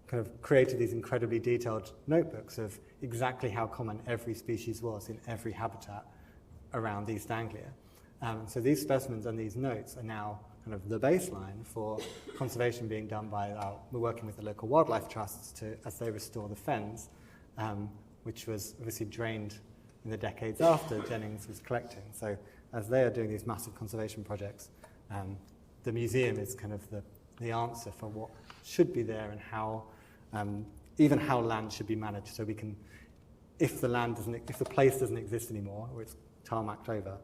kind of created these incredibly detailed notebooks of exactly how common every species was in every habitat around East Anglia. So these specimens and these notes are now kind of the baseline for conservation being done by we're working with the local wildlife trusts as they restore the fens, which was obviously drained in the decades after Jennings was collecting. So as they are doing these massive conservation projects, the museum is kind of the answer for what should be there and how, even how land should be managed. So we can, if the place doesn't exist anymore, or it's tarmacked over,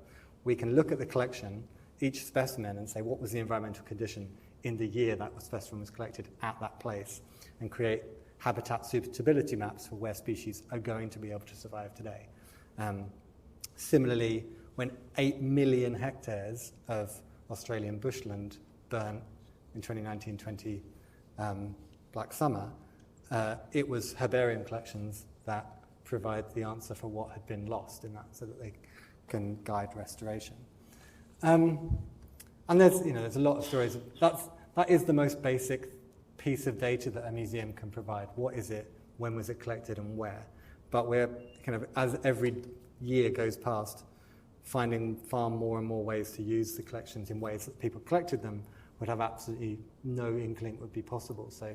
we can look at the collection, each specimen, and say what was the environmental condition in the year that specimen was collected at that place, and create habitat suitability maps for where species are going to be able to survive today. Similarly, when 8 million hectares of Australian bushland burnt in 2019-20 Black Summer, it was herbarium collections that provide the answer for what had been lost in that, so that they can guide restoration. And there's a lot of stories. That is the most basic piece of data that a museum can provide. What is it? When was it collected? And where? But we're kind of, as every year goes past, finding far more and more ways to use the collections in ways that people collected them would have absolutely no inkling would be possible. So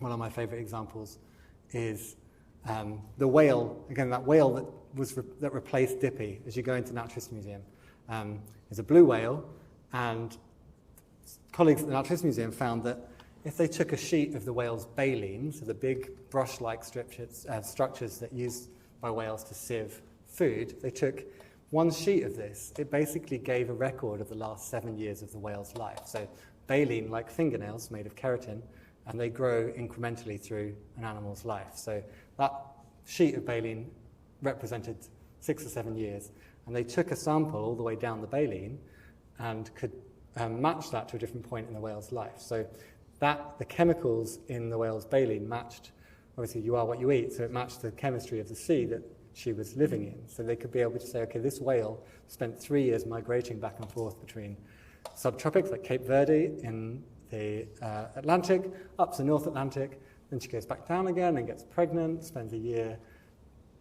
one of my favourite examples is the whale. Again, that whale that replaced Dippy. As you go into the Naturalist Museum, is a blue whale, and colleagues at the Naturalist Museum found that if they took a sheet of the whale's baleen, so the big brush-like structures that are used by whales to sieve food, they took one sheet of this. It basically gave a record of the last 7 years of the whale's life. So baleen, like fingernails made of keratin, and they grow incrementally through an animal's life. So that sheet of baleen represented 6 or 7 years, and they took a sample all the way down the baleen and could match that to a different point in the whale's life. So the chemicals in the whale's baleen matched, obviously you are what you eat, so it matched the chemistry of the sea that she was living in. So they could be able to say, okay, this whale spent 3 years migrating back and forth between subtropics like Cape Verde in the Atlantic, up to the North Atlantic, then she goes back down again and gets pregnant, spends a year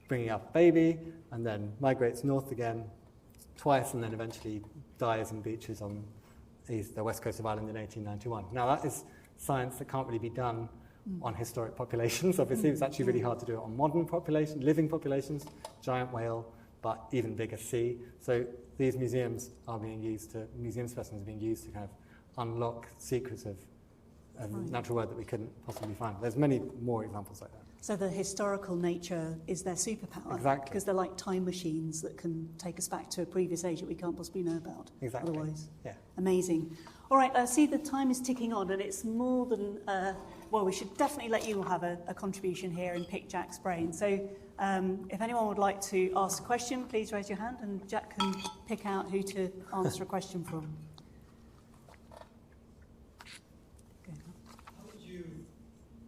bringing up a baby, and then migrates north again twice, and then eventually dies in beaches on the west coast of Ireland in 1891. Now that is science that can't really be done on historic populations. Obviously, it's actually really hard to do it on modern populations, living populations, giant whale, but even bigger sea. So these museum specimens are being used to kind of unlock secrets of natural world that we couldn't possibly find. There's many more examples like that. So the historical nature is their superpower. Exactly. Because they're like time machines that can take us back to a previous age that we can't possibly know about. Exactly. Otherwise. Yeah. Amazing. All right, I see the time is ticking on, and it's more than, we should definitely let you have a contribution here and pick Jack's brain. So if anyone would like to ask a question, please raise your hand, and Jack can pick out who to answer a question from. How would you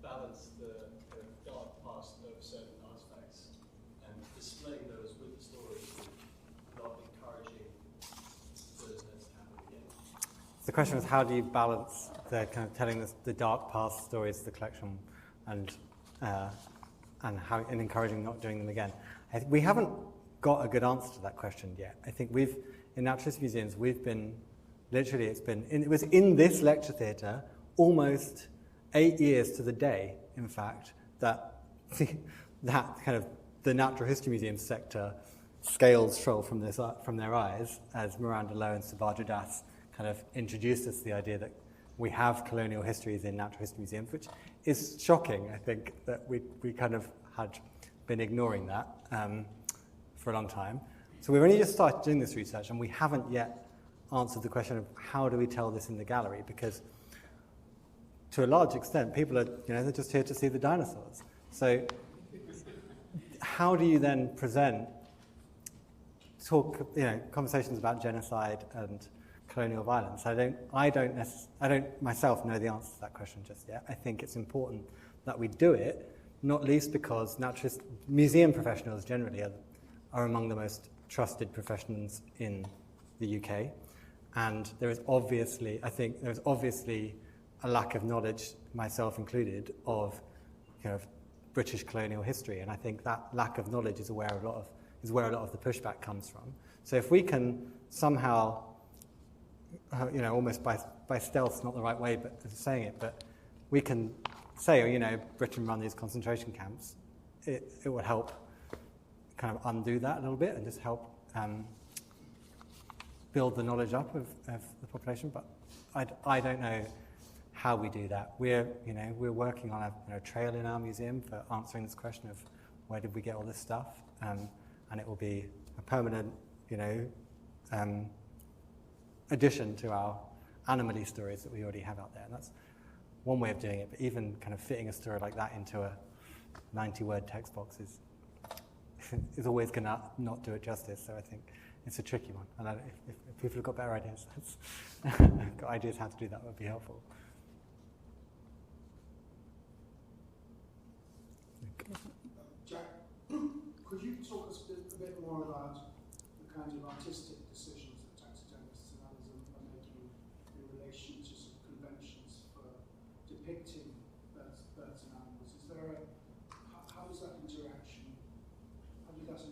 balance the kind of dark past of certain artifacts and displaying those with the stories, not encouraging those events to happen again? The question was, how do you balance the kind of telling the dark past stories of the collection and encouraging not doing them again? We haven't got a good answer to that question yet. I think in naturalist museums, we've been, literally it was in this lecture theatre almost 8 years to the day, in fact, that kind of the natural history museum sector scales fell from their eyes as Miranda Lowe and Subhadra Das kind of introduced us to the idea that we have colonial histories in natural history museums, which is shocking, I think, that we kind of had been ignoring that for a long time. So we've only just started doing this research, and we haven't yet answered the question of how do we tell this in the gallery, because to a large extent, people are, they're just here to see the dinosaurs. So how do you then present, conversations about genocide and colonial violence? I don't myself know the answer to that question just yet. I think it's important that we do it, not least because museum professionals generally are among the most trusted professions in the UK. And there's obviously a lack of knowledge, myself included, of British colonial history. And I think that lack of knowledge is where a lot of the pushback comes from. So if we can somehow, almost by stealth, not the right way but of saying it, but we can say, Britain run these concentration camps, it would help kind of undo that a little bit and just help build the knowledge up of the population. But I don't know how we do that. We're working on a trail in our museum for answering this question of where did we get all this stuff, and it will be a permanent, addition to our animal stories that we already have out there. And that's one way of doing it. But even kind of fitting a story like that into a 90-word text box is always going to not do it justice. So I think it's a tricky one. And if people have got better ideas, got ideas how to do that, would be helpful. Jack, could you talk us a bit more about the kinds of artistic decisions that taxidermists and others are making in relation to sort of conventions for depicting birds and animals? Is there how does that interaction work?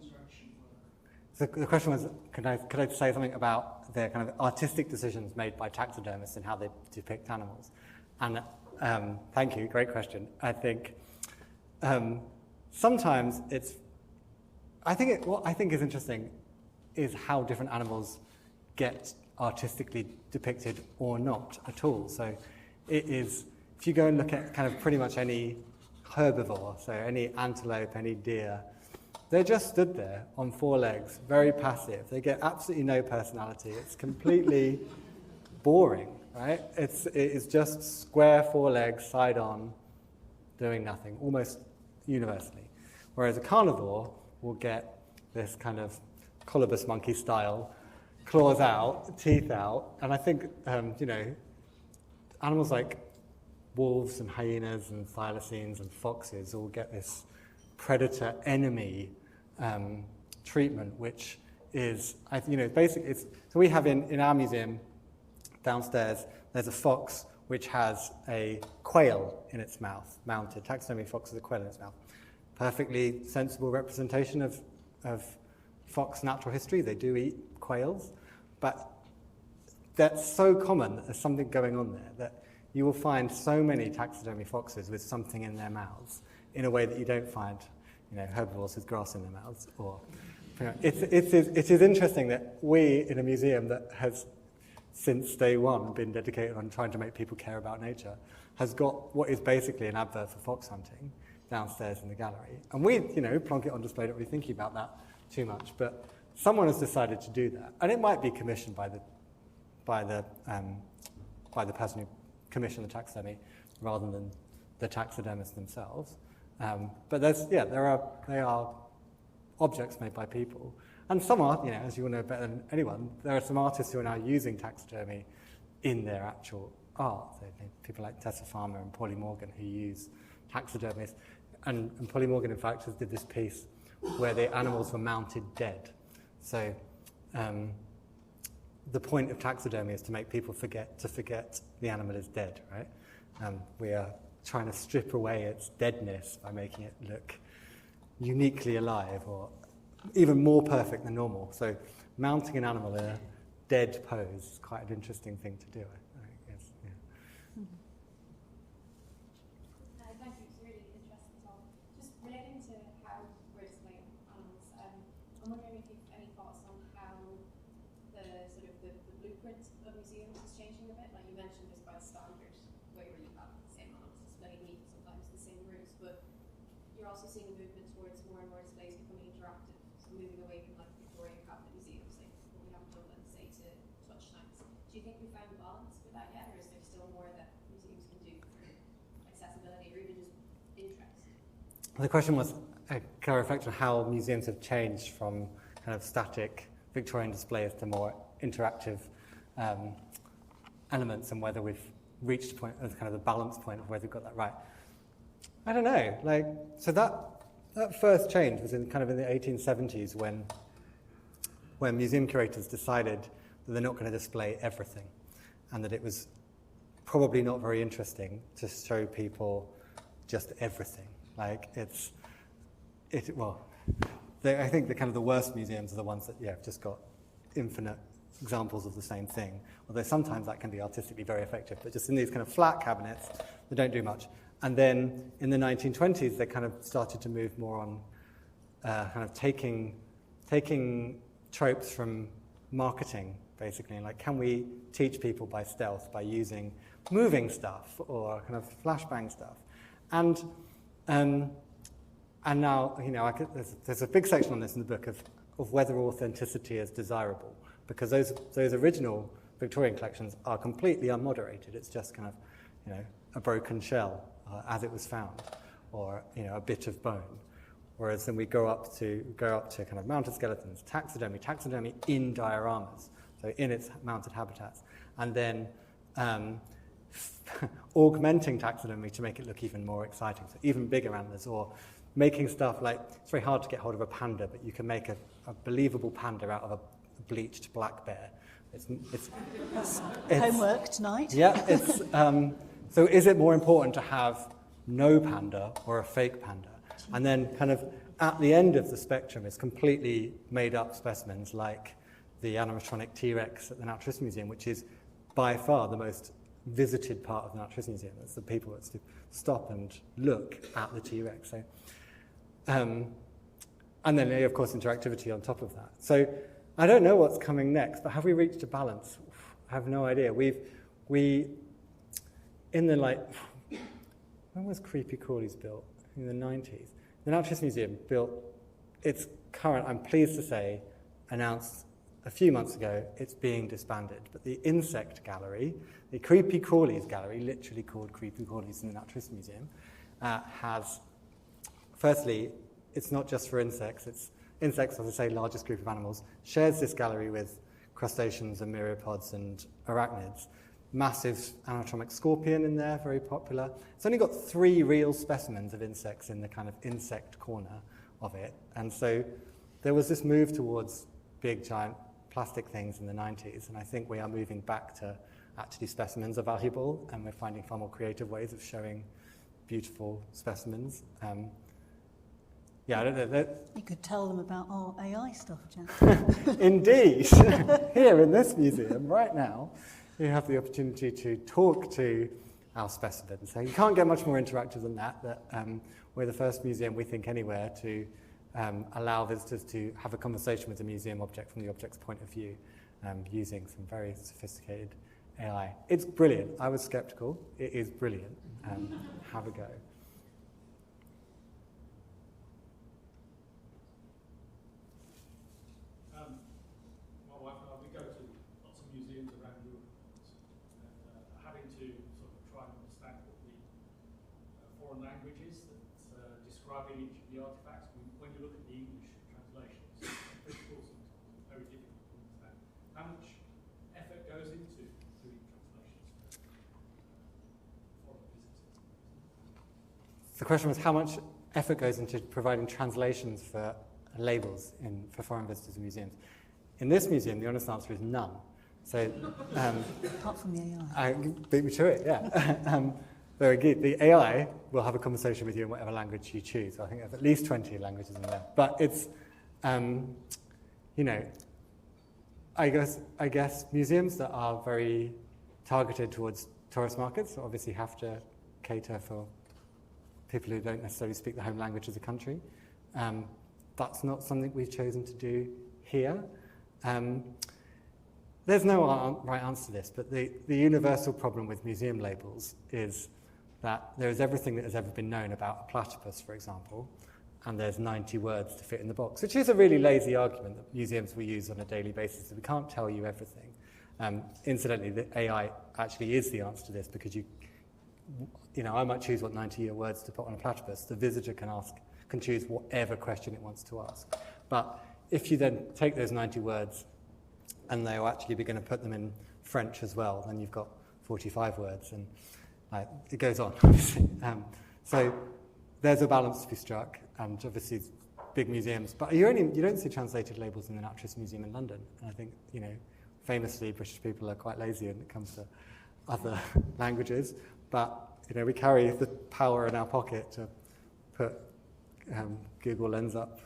So the question was, could I say something about the kind of artistic decisions made by taxidermists and how they depict animals? And thank you, great question. I think sometimes what I think is interesting is how different animals get artistically depicted or not at all. So it is, if you go and look at kind of pretty much any herbivore, so any antelope, any deer, they're just stood there on four legs, very passive. They get absolutely no personality. It's completely boring, right? It is just square four legs, side on, doing nothing, almost universally. Whereas a carnivore will get this kind of colobus monkey style, claws out, teeth out, and I think, animals like wolves and hyenas and thylacines and foxes all get this predator-enemy treatment, which is, basically, so we have in our museum downstairs, there's a fox which has a quail in its mouth, mounted. Taxidermy fox has a quail in its mouth. Perfectly sensible representation of fox natural history. They do eat quails, but that's so common that there's something going on there that you will find so many taxidermy foxes with something in their mouths in a way that you don't find, herbivores with grass in their mouths. Or, it is interesting that we, in a museum that has, since day one, been dedicated on trying to make people care about nature, has got what is basically an advert for fox hunting downstairs in the gallery. And we, plonk it on display, don't really think about that too much. But someone has decided to do that. And it might be commissioned by the person who commissioned the taxidermy rather than the taxidermists themselves. But they are objects made by people. And some are, as you will know better than anyone, there are some artists who are now using taxidermy in their actual art. So people like Tessa Farmer and Polly Morgan who use taxidermies. And Polly Morgan, in fact, did this piece where the animals were mounted dead. So the point of taxidermy is to make people forget the animal is dead, right? We are trying to strip away its deadness by making it look uniquely alive or even more perfect than normal. So mounting an animal in a dead pose is quite an interesting thing to do, I guess. Yeah. Thank you, it's a really interesting talk. Just relating to how we're displaying animals, I'm wondering if you've any thoughts on how the blueprint of museums is changing a bit. Like you mentioned, just by standards we're also seeing a movement towards more and more displays becoming interactive, so moving away from like Victorian cabinet museums, like what we have in Dublin, say, to touch tanks. Do you think we found a balance with that yet, or is there still more that museums can do for accessibility or even just interest? The question was a clear reflection on how museums have changed from kind of static Victorian displays to more interactive elements, and whether we've reached a point of kind of the balance point of whether we've got that right. I don't know. Like, so that first change was in the 1870s when museum curators decided that they're not going to display everything, and that it was probably not very interesting to show people just everything. Like I think the worst museums are the ones that have just got infinite examples of the same thing. Although sometimes that can be artistically very effective, but just in these kind of flat cabinets, they don't do much. And then in the 1920s, they kind of started to move more on taking tropes from marketing, basically, and like, can we teach people by stealth by using moving stuff or kind of flashbang stuff? And now, there's a big section on this in the book of whether authenticity is desirable, because those original Victorian collections are completely unmoderated. It's just kind of, a broken shell as it was found, or a bit of bone. Whereas then we go up to kind of mounted skeletons, taxidermy in dioramas, so in its mounted habitats, and then augmenting taxidermy to make it look even more exciting, so even bigger animals, or making stuff like, it's very hard to get hold of a panda, but you can make a believable panda out of a bleached black bear. It's homework tonight. Yeah, it's so is it more important to have no panda or a fake panda? And then kind of at the end of the spectrum is completely made up specimens like the animatronic T-Rex at the Natural History Museum, which is by far the most visited part of the Natural History Museum. It's the people that stop and look at the T-Rex. So, and then, of course, interactivity on top of that. So I don't know what's coming next, but have we reached a balance? I have no idea. When was Creepy Crawlies built? In the 90s. The Natural History Museum built its current, I'm pleased to say, announced a few months ago, it's being disbanded. But the insect gallery, the Creepy Crawlies gallery, literally called Creepy Crawlies in the Natural History Museum, has, firstly, it's not just for insects, it's insects, as I say, largest group of animals, shares this gallery with crustaceans and myriapods and arachnids. Massive anatomic scorpion in there, very popular. It's only got 3 real specimens of insects in the kind of insect corner of it. And so there was this move towards big, giant plastic things in the 90s, and I think we are moving back to actually specimens are valuable, and we're finding far more creative ways of showing beautiful specimens. I don't know. You could tell them about our AI stuff, Jack. Indeed. Here in this museum, right now, you have the opportunity to talk to our specimens. So you can't get much more interactive than that. We're the first museum, we think, anywhere to allow visitors to have a conversation with the museum object from the object's point of view, using some very sophisticated AI. It's brilliant. I was skeptical. It is brilliant. Have a go. My wife and I, we go to lots of museums around Europe, and having to sort of try and understand what the foreign languages that describing each of the artifacts. When you look at the English translations, it's difficult sometimes, very difficult to understand. How much effort goes into doing translations for foreign visitors? The question was how much effort goes into providing translations for labels for foreign visitors in museums. In this museum, the honest answer is none. So, Apart from the AI. Beat me to it, yeah. Very good. The AI will have a conversation with you in whatever language you choose. I think there's at least 20 languages in there. But it's, I guess museums that are very targeted towards tourist markets obviously have to cater for people who don't necessarily speak the home language of the country. That's not something we've chosen to do here. There's no right answer to this, but the universal problem with museum labels is that there is everything that has ever been known about a platypus, for example, and there's 90 words to fit in the box, which is a really lazy argument that museums will use on a daily basis. We can't tell you everything. Incidentally, the AI actually is the answer to this, because I might choose what 90 words to put on a platypus. The visitor can choose whatever question it wants to ask. But if you then take those 90 words and they'll actually be going to put them in French as well, then you've got 45 words, and it goes on, obviously. So there's a balance to be struck, and obviously big museums, but you don't see translated labels in the Naturalist Museum in London. And I think, famously British people are quite lazy when it comes to other languages, but we carry the power in our pocket to put Google Lens up,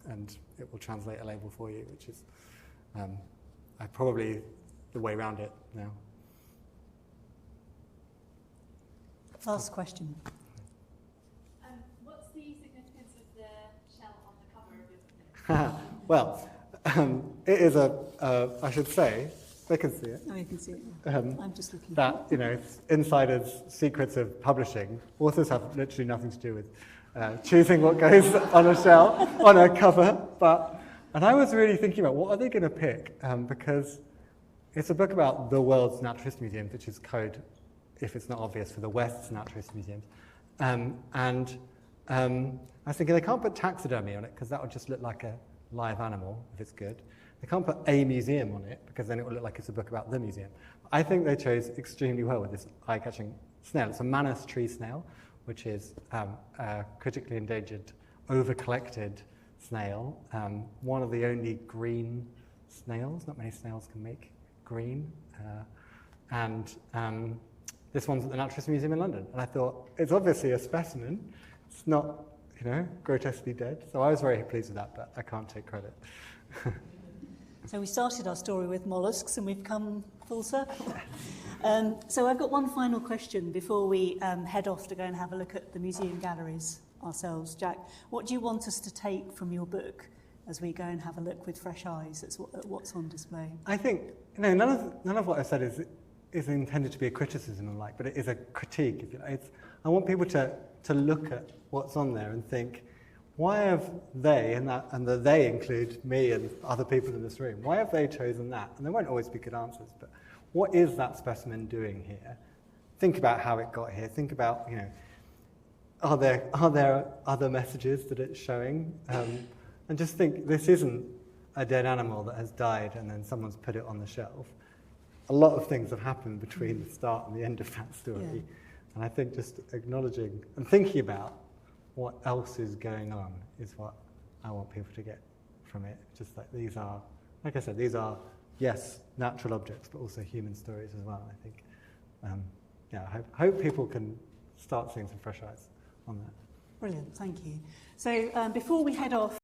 and it will translate a label for you, which is probably the way around it now. Last question. What's the significance of the shell on the cover of your book? Well, it is I should say, they can see it. Oh, you can see it. I'm just looking. That, insiders' secrets of publishing. Authors have literally nothing to do with choosing what goes on a shell, on a cover. And I was really thinking about what are they going to pick, because it's a book about the world's naturalist museums, which is code, if it's not obvious, for the West's naturalist museums. I was thinking they can't put taxidermy on it, because that would just look like a live animal, if it's good. They can't put a museum on it, because then it will look like it's a book about the museum. I think they chose extremely well with this eye-catching snail. It's a Manus tree snail, which is a critically endangered, over-collected snail, one of the only green snails. Not many snails can make green. This one's at the Naturalist Museum in London. And I thought, it's obviously a specimen. It's not, grotesquely dead. So I was very pleased with that, but I can't take credit. So we started our story with mollusks, and we've come full circle. So I've got one final question before we head off to go and have a look at the museum galleries ourselves. Jack, what do you want us to take from your book as we go and have a look with fresh eyes at what's on display? I think none of what I said is intended to be a criticism, but it is a critique. If you like. I want people to look at what's on there and think, why have they, and the they include me and other people in this room, why have they chosen that? And there won't always be good answers, but what is that specimen doing here? Think about how it got here. Think about, are there other messages that it's showing? And just think, this isn't a dead animal that has died and then someone's put it on the shelf. A lot of things have happened between the start and the end of that story. Yeah. And I think just acknowledging and thinking about what else is going on is what I want people to get from it. Just like these are, like I said, these are, yes, natural objects, but also human stories as well, I think. I hope people can start seeing some fresh eyes on that. Brilliant, thank you. So before we head off,